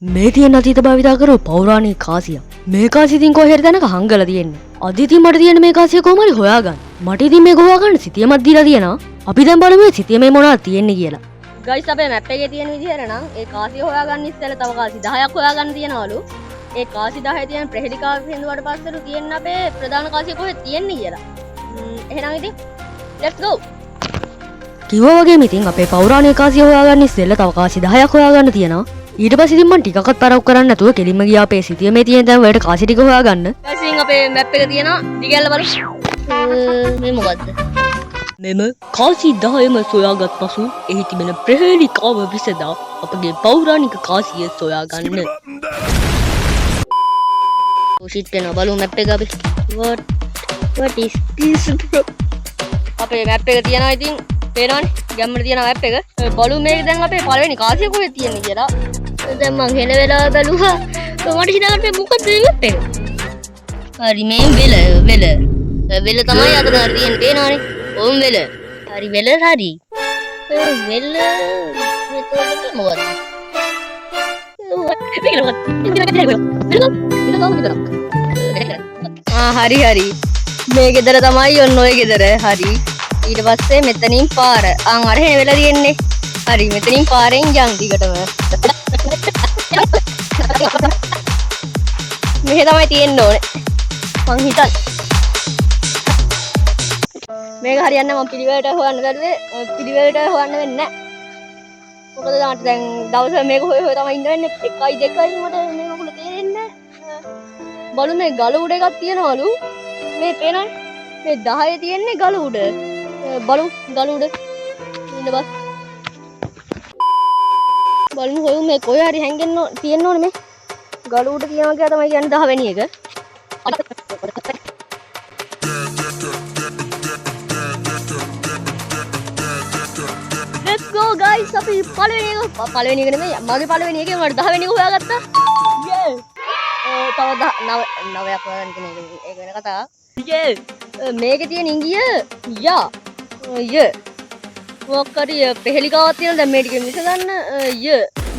මේ තියෙන අතීත භාවිතා කරපු පෞරාණික කාසිය. මේ කාසිය ඉතින් කොහෙද දැනක හංගලා තියෙන්නේ. අද ඉතින් මට තියෙන මේ කාසිය කොහොම හරි හොයාගන්න. මට ඉතින් මේක හොයාගන්න සිතියමක් දීලා තියෙනවා. අපි දැන් බලමු මේ සිතිය මේ මොනවද තියෙන්නේ කියලා. ගයිස් අපේ මැප් එකේ තියෙන විදිහට නම් ඒ කාසිය හොයාගන්න ඉස්සෙල්ලා තව කාසි 10ක් හොයාගන්න තියෙනවලු. ඒ කාසි 10 තියෙන ප්‍රහෙලිකාව හින්දුවට පස්සෙලු තියෙන අපේ ප්‍රධාන කාසිය කොහෙද තියෙන්නේ කියලා. එහෙනම් ඉතින් let's go. කිව්වා වගේම ඉතින් අපේ පෞරාණික කාසිය හොයාගන්න ඉස්සෙල්ලා තව කාසි 10ක් හොයාගන්න තියෙනවා. ඊට පස්සේ ඉතින් මම ටිකක්වත් පරක් කරන්නේ නැතුව කෙලින්ම ගියා අපේ සිතිය මේ තියෙන තැන් වලට කාසි ටික හොයාගන්න. ගයිස් ඉතින් අපේ මැප් එක තියෙනවා දිගැල්ල බලමු. මේ මොකද්ද? මෙම කාසි 10ම සොයාගත් පසු එහි තිබෙන ප්‍රහේලිකාව විසදා අපගේ පෞරාණික කාසිය සොයාගන්න. ෂිට් වෙනවා බලමු මැප් එක අපි. what is this bro? අපේ මැප් එක තියෙනවා ඉතින් පේනවනේ ගැම්මට තියෙන මැප් එක. බලමු මේක දැන් අපේ පළවෙනි කාසිය කොහෙද තියෙන්නේ කියලා. දැන් මං හෙන වෙලාව බැලුවා. මට හිතාගන්න මොකද මේ මැප් එක? හරි මේ වෙල තමයි අතන හරි තියෙන්නේ පේනවනේ. ඕම් වෙල. හරි වෙල හරි. වෙල මෙතන මොකද? හරි. මේ ගෙදර තමයි ඔන්න ඔය ගෙදර. හරි. ඊට පස්සේ මෙතනින් පාර. අර හෙන වෙල තියෙන්නේ. හරි මෙතනින් පාරෙන් යන් දිගටම. මෙහෙ තමයි තියෙන්න ඕනේ. මං හිතන්නේ. මේක හරියන්නේ මම පිළිවෙලට හොයන්න බැලුවේ. පිළිවෙලට හොයන්න වෙන්නේ නැහැ. මොකද දැන් දවස් මේක හොය තමයි ඉන්න වෙන්නේ. 1යි 2යි මට මේ මොකද තේරෙන්නේ නැහැ. බලු මේ ගල උඩ එකක් තියනවලු. මේ පේනවනේ. මේ 10 තියෙන්නේ ගල උඩ. බලු ගල උඩ. ඉන්න බස්. බලමු හොයමු මේ කොහේ හරි හැංගෙන්න තියෙන්න ඕනේ මේ. ගල උඩ තියනවා කියලා තමයි කියන්නේ 10 වෙනි එක. Let's go guys අපි පළවෙනි එක නෙමෙයි මගේ පළවෙනි එකේ මට 10 වෙනි එක හොයාගත්තා. යේ. තව 9ක් හොයාගන්න කෙනෙක් ඒක වෙන කතාවක්. යේ. මේකේ තියෙන ඉංගිය යා. ය. මොකක්ද ප්‍රහෙලිකාවක් තියෙන දැන් මේ ටික මිස ගන්න ය.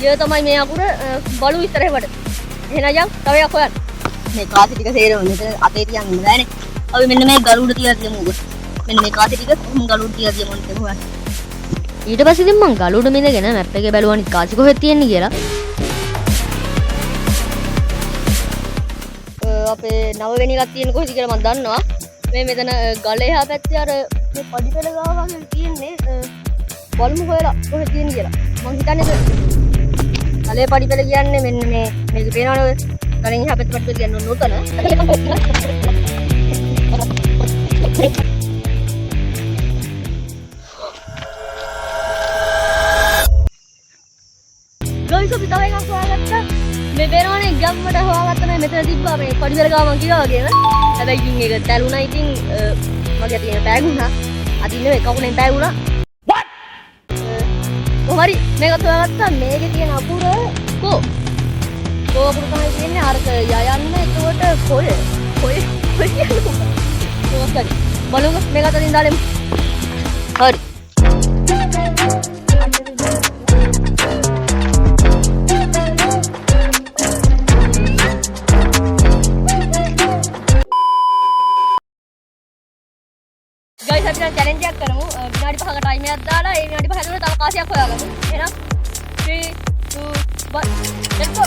ය තමයි මේ අකුර බලු ඉස්සරහට. එහෙනම් යන් තව එකක් හොයන්න. මේ කාසි ටික සේරම මෙතන අතේ තියන් ඉන්න බෑනේ. අපි මෙන්න මේ ගල උඩ තියලා තියමු. මෙන්න මේ කාසි ටික ගල උඩ තියලා තියමු මොකද හොයන්න. ඊට පස්සේ ඉතින් මං ගල උඩ මිදගෙන මැප් එකේ බැලුවා නිත් කාසි කොහෙද තියෙන්නේ කියලා. අපේ 9 වෙනි එකක් තියෙන කොහෙද කියලා මම දන්නවා. මේ මෙතන ගල එහා පැත්තේ අර මේ පඩිපෙළ ගාව වගේ තියෙන්නේ. බලමු හොයලා කොහෙද තියෙන්නේ කියලා. මං හිතන්නේ ගලේ පඩිපෙළ කියන්නේ මෙන්න මේක පේනවනේ ඔය. ගලෙන් එහා පැත්තේ පඩිපෙළ කියන්නේ ඔන්න උතන. ගයිස් අපි තව එකක් හොයාගත්තා. මේ පේනවනේ ගම්මට හොයාගත්තා මේ මෙතන තිබ්බා මේ පඩිපෙළ ගාව මං කිව්වා වගේම. හැබැයි ඉතින් ඒක තැළුණා ඉතින් මගේ තියෙන පෑගුණා. අදින්න මේ කකුලෙන් පෑගුණා. what? කොහරි මේකත් හොයාගත්තා. මේකේ තියෙන අකුර කෝ. කෝ අකුර තමයි තියෙන්නේ අරක යයන්න එතකොට කොය. කොය කියන්නේ මොකක්ද? බලමු මේක අතින් දාලෙමු. හරි. ගයිස් අපි දැන් චැලෙන්ජ් එකක් කරමු. විනාඩි 5ක ටයිම් එකක් දාලා ඒ විනාඩි 5 ඇතුළත තව කාසියක් හොයාගමු. එහෙනම් 3 2 1 let's go.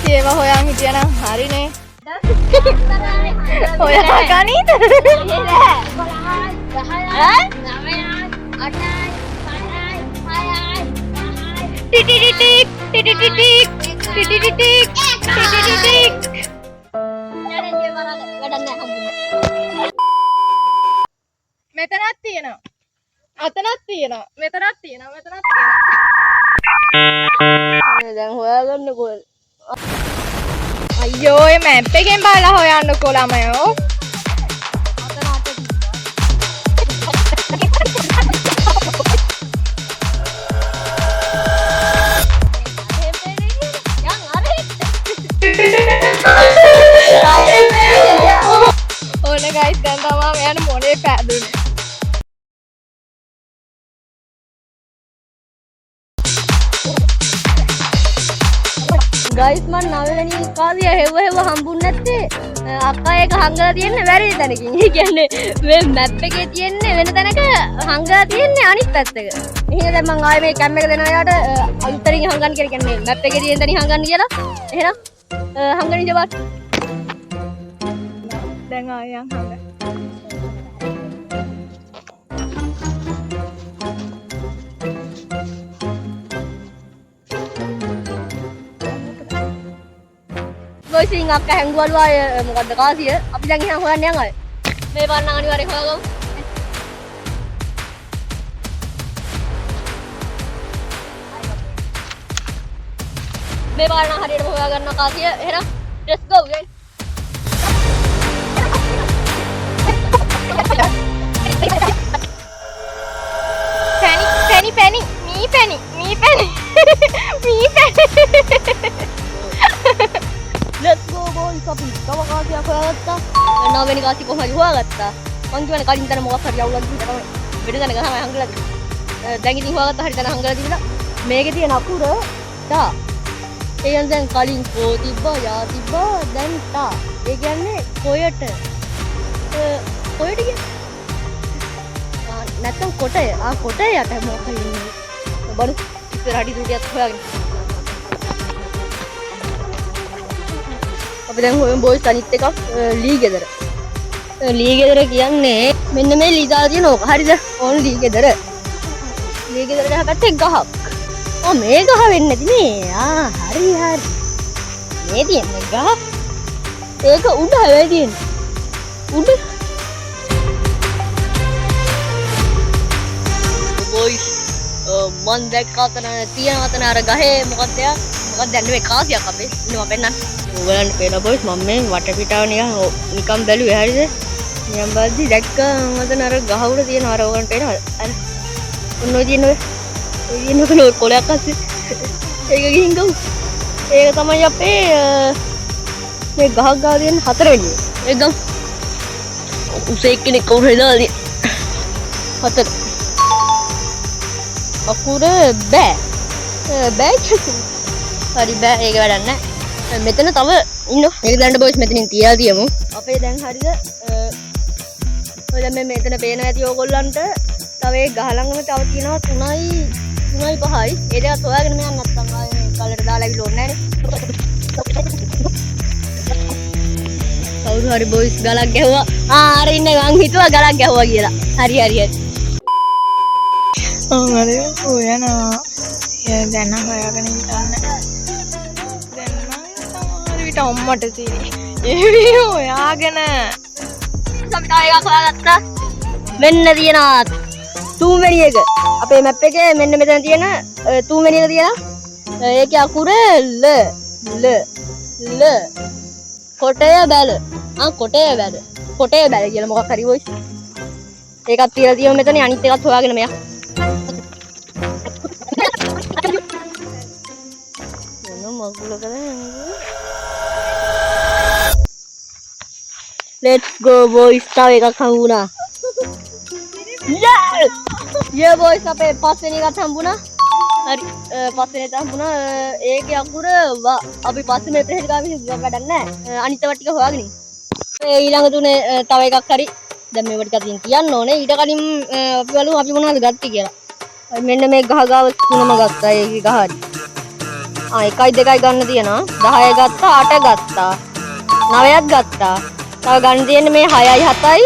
ඒවා හොයන් හිටියනම් හරිනේ. හොයා ගනිද? මෙතනක් තියෙනවා. අතනක් තියෙනවා. මෙතනක් තියෙනවා. දැන් හොයාගන්න කොහෙද? අයියෝ ඒ මැප් එකෙන් බලලා හොයන්නකෝ ළමයෝ. ඕන ගයිස් දැන් තමා මෙයාට මොලේ පෑදුනේ. ගයිස් මන් නවවෙනි කාසිය හෙව්ව හම්බුන්නේ නැත්තේ අක්කා ඒක හංගලා තියෙන්නේ වැරදි තැනකින්. ඒ කියන්නේ මේ මැප් එකේ තියෙන්නේ වෙන තැනක හංගලා තියෙන්නේ අනිත් පැත්තක. එහෙනම් දැන් මං ආයේ මේ කැම් එක දෙනවා යාට අලුතරින් හංගන්න කියලා කියන්නේ මැප් එකේ තියෙන තැනින් හංගන්න කියලා. එහෙනම් හංගන්න ඉඳපන්. දැන් ආයන් හංග. ගොයිසින් අක්කා හැංගුවලු ආය මොකද්ද කාසිය අපි දැන් එහෙනම් හොයන්න යන් ආයේ මේ පාරනම් අනිවාර්යෙන් හොයාගමු මේ පාරනම් හරියටම හොයා ගන්නවා කාසිය එහෙනම් let's go guys පැණි මී පැණි let's go boys අපි තව කාසියක් හොයාගත්තා නවවෙනි කාසිය කොහොම හරි හොයාගත්තා මං කියන්නේ කලින් තැන මොකක් හරි අවුලක් ගිහින් තමයි වෙන තැනක තමයි හංගලා තියෙන්නේ දැන් ඉතින් හොයාගත්තා හරි තැන හංගලා තිබුණා මේකේ තියෙන අකුර තා ඒ කියන්නේ දැන් කලින් කෝ තිබ්බා යා තිබ්බා දැන් තා ඒ කියන්නේ කොයට කියන්නේ නැත්තම් කොටය කොටය යට මොකක් හරි ඉන්නේ බඩු ඉස්සරහට දුටියක් හොයාගෙන අපි දැන් හොයමු බොයිස් අනිත් එකක් ලී ගෙදර කියන්නේ මෙන්න මේ ලී දාලා තියෙන ඕක හරිද ඕන ලී ගෙදර ගහ පැත්තේ ගහක් මේ ගහ වෙන්නේ නැති නේ හරි මේ තියෙන්නේ ගහ ඒක උඩ හැවෙයි තියෙන්නේ උඩ බොයිස් මන් දැක්ක අතන තියෙන අතන අර ගහේ මොකක්ද දැන් මේ කාසියක් අපේ ඉන්න මම පෙන්නන්න ඔයගලන්ට පේනවා බොයිස් මම මේ වටපිටාව නිකන් බැලුවේ හරිද නිකන් බලද්දි දැක්කා මතන අර ගහ උඩ තියෙන අර ඔයගලන්ට පේනවද අර ඔන්න ඔය තියෙන ඔය කොලයක් අස්සේ ඒක ගිහින් ගමු ඒක තමයි අපේ මේ ගහක් ගාව තියෙන හතරවෙනි එක ගමු උසේ කෙනෙක් කවුරු හරි දාලා හතර අකුර බෑ හරි බෑ ඒක වැඩක් නැහැ මෙතන තව ඉන්න මේක දැන් බොයිස් මෙතනින් තියලා තියමු අපේ දැන් හරිද ඔය දැන් මෙතන පේනවා ඇති ඕගොල්ලන්ට තව ඒ ගහ ළඟම තව තියෙනවා 3යි 5යි ඒ දෙකත් හොයාගෙන මම නැත්තම් ආයේ කලට දාලා ඉන්න ඕනේ නෑනේ කවුරු හරි බොයිස් ගලක් ගැහුවා අර ඉන්නේ මං හිතුවා ගලක් ගැහුවා කියලා හරි මම හොයනවා දැන් හොයාගෙන ඉන්න විට අම්මට තියෙන්නේ හොයාගෙන අපි තාම එකක් හොයාගත්තා මෙන්න තියෙනවා තුන්වෙනි එක අපේ මැප් එකේ මෙන්න මෙතන තියෙන තුන්වෙනි එක තියෙනවා ඒකේ අකුර ල කොටය බැල කොටය බැල කියලා මොකක් හරි වොයිස් ඒකත් තියලා තියෙනවා මෙතන අනිත් එකත් හොයාගෙන මෙයා let's go boys තව එකක් හම්බුණා yeah boys අපේ පස්වෙනි එකත් හම්බුණා හරි පස්වෙනි එක හම්බුණා ඒකේ අකුර අපි පස්සේ මේ ප්‍රේත ගාවින් වැඩක් නැහැ අනිත් ඒවා ටික හොයාගෙන ඉන්න ඊළඟ තුනේ තව එකක් හරි දැන් මේවා ටික අතින් කියන්න ඕනේ ඊට කලින් අපි බලමු අපි මොනවද ගත්තේ කියලා මෙන්න මේ ගහ ගාව තුනම ගත්තා ඒකේ ගහ හරි 1යි 2යි ගන්න තියෙනවා 10 ගත්තා 8 ගත්තා 9ක් ගත්තා තව ගන්න තියෙන්නේ මේ 6යි 7යි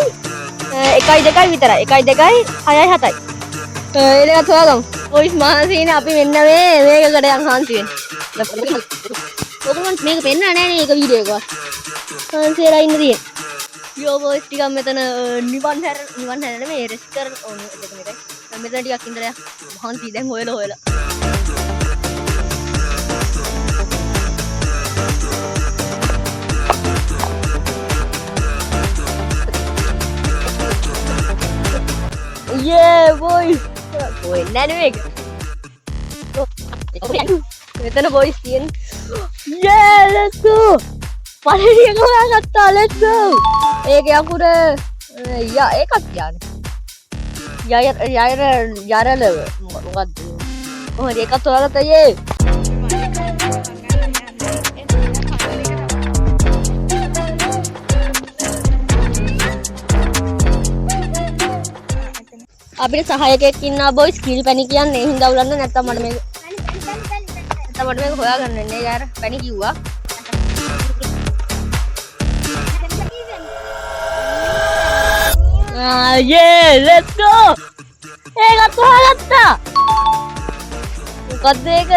1යි 2යි විතරයි 1යි 2යි 6යි 7යි ඒ දෙකත් හොයාගමු බොයිස් මහන්සිනේ අපි මෙන්න මේකකට යන් හාන්සි වෙන්නේ ඔයගොල්ලන්ට මේක පෙන්නන්න නෑනේ මේක වීඩියෝ එකක් හාන්සිලා ඉන්න තියෙන්නේ යෝ බොයිස් ටිකක් මෙතන නිවන් හැර නෙමෙයි රෙස්ට් කරන ඕනේ දෙක මේකයි මෙතන ටිකක් ඉඳලා මහන්සි දැන් හොයලා වෙන්නේ නැහැ මේක. මෙතන බොයිස් තියෙන. Yeah, let's go. පළවෙනි එක හොයාගත්තා. Let's go. ඒකේ අකුර ඒකක් කියන්නේ. යරලව මොකක්ද? කොහොමද ඒකත් හොයාගත්තා යේ? අපිට සහායකයෙක් ඉන්නවා බොයිස් කිරි පැණි කියන්නේ ඒ හින්දා උලන්න නැත්තම් මට මේක හොයාගන්න වෙන්නේ යාර පැණි කිව්වා yeah let's go ඒකත් හොයාගත්තා මොකද්ද ඒක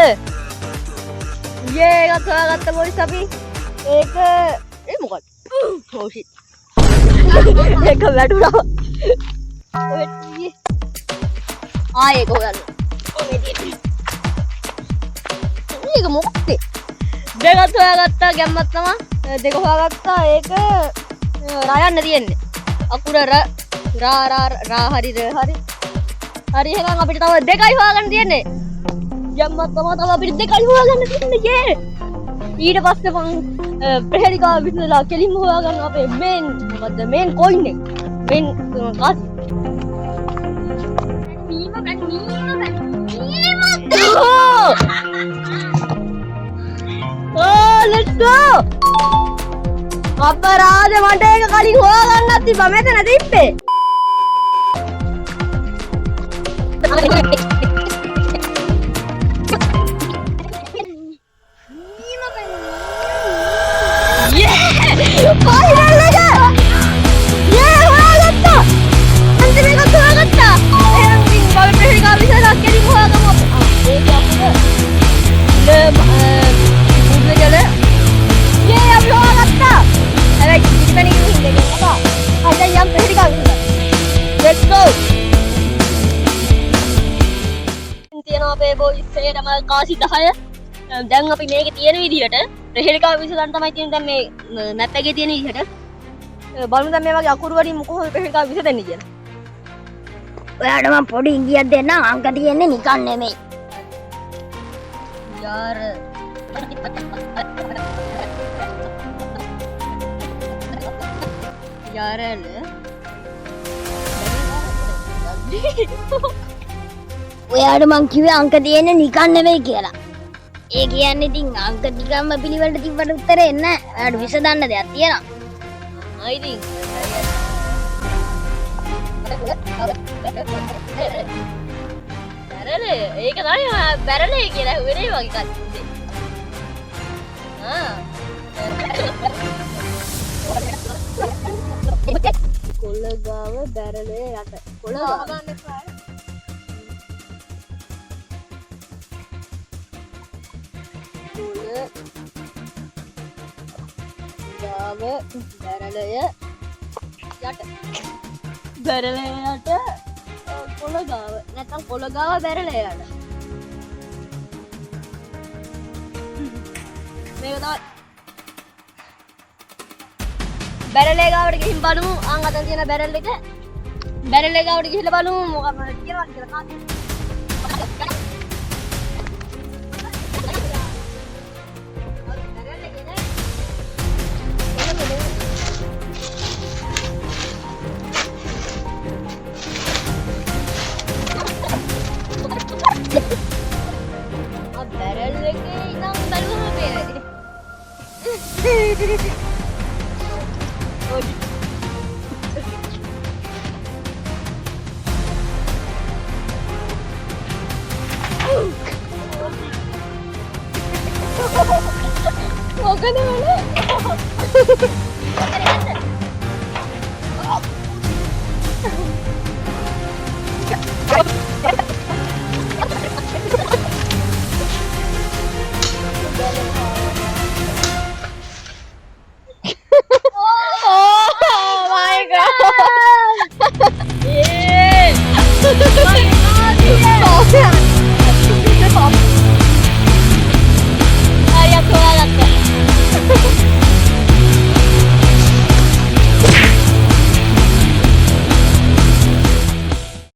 yeah ඒකත් හොයාගත්තා බොයිස් අපි ඒක ඒ මොකක්ද oh shit ඒක වැටුණා ඒක හොයන්න. මේක මොකක්ද? දෙකත් හොයාගත්තා ගැම්මක් තමයි. දෙක හොයාගත්තා ඒක රයන්න තියෙන්නේ. අකුර රා හරි හරි. හරි එහෙනම් අපිට තව දෙකයි හොයාගන්න තියෙන්නේ. ගැම්මක් තමයි තව අපිට දෙකයි හොයාගන්න තියෙන්නේ. ඊට පස්සේ මං ප්‍රහෙලිකාව විසඳලා කෙලින්ම හොයාගන්න අපේ මේන් කොයින් එක. මේන් කාස් Oh, let's go! අපරාධ මට ඒක කලින් හොයාගන්නත් තිබ්බා මෙතන තිබ්බේ. ෆයිනල් එක! යේ හොයාගත්තා! අන්තිම එක හොයාගත්තා! එහෙනම් ඉතින් බබේ ප්‍රහෙලිකාව විසඳලා කෙලින් හොයාගමු. ඒක අපිට මුද්දේකල යේ අපි හොයාගත්තා. හැබැයි ඉතින් හින්දේ නේද? අද යම් ප්‍රහෙලිකාව විසඳලා. Let's go! තියෙනවා අපේ බොයිස් එකේම කාසි 10. දැන් අපි මේකේ තියෙන විදිහට ප්‍රහෙලිකාව විසඳන්න තමයි තියෙන්නේ දැන් මේ මැප් එකේ තියෙන විදිහට. බලමු දැන් මේ වගේ අකුරු වලින් කොහොමද ප්‍රහෙලිකාව විසඳන්නේ කියලා. ඔයාට මම පොඩි ඉංග්‍රීසියක් දෙන්නම් අංක තියෙන්නේ නිකන් නෙමෙයි. यार यारल ඔයාට මං කිව්වේ අංක තියෙන්නේ නිකන් නෙමෙයි කියලා. ඒ කියන්නේ ඉතින් අංක ටිකක්ම පිළිවෙලට තිබ්බට උත්තරේ නැහැ. ඔයාට විසඳන්න දෙයක් තියෙනවා. I think බැරල ඒක තමයි බැරලේ කියලා වෙන්නේ වගේ කන්නේ. කොළගාව බැරලේ යට. කොළගාව ගන්න එපා. කොළගාව බැරලය යට. බැරලයට කොළගාව නැත්නම් කොළගාව බැරලයට මේක තමයි බැරලේ ගාවට ගිහින් බලමු අන් අතන තියෙන බැරල් එක බැරලේ ගාවට ගිහිල්ලා බලමු මොකක්ද කියනවා කියලා කාටද barrel එකේ ඉඳන් බලුවම පේනවා. මොකද වෙන්නේ?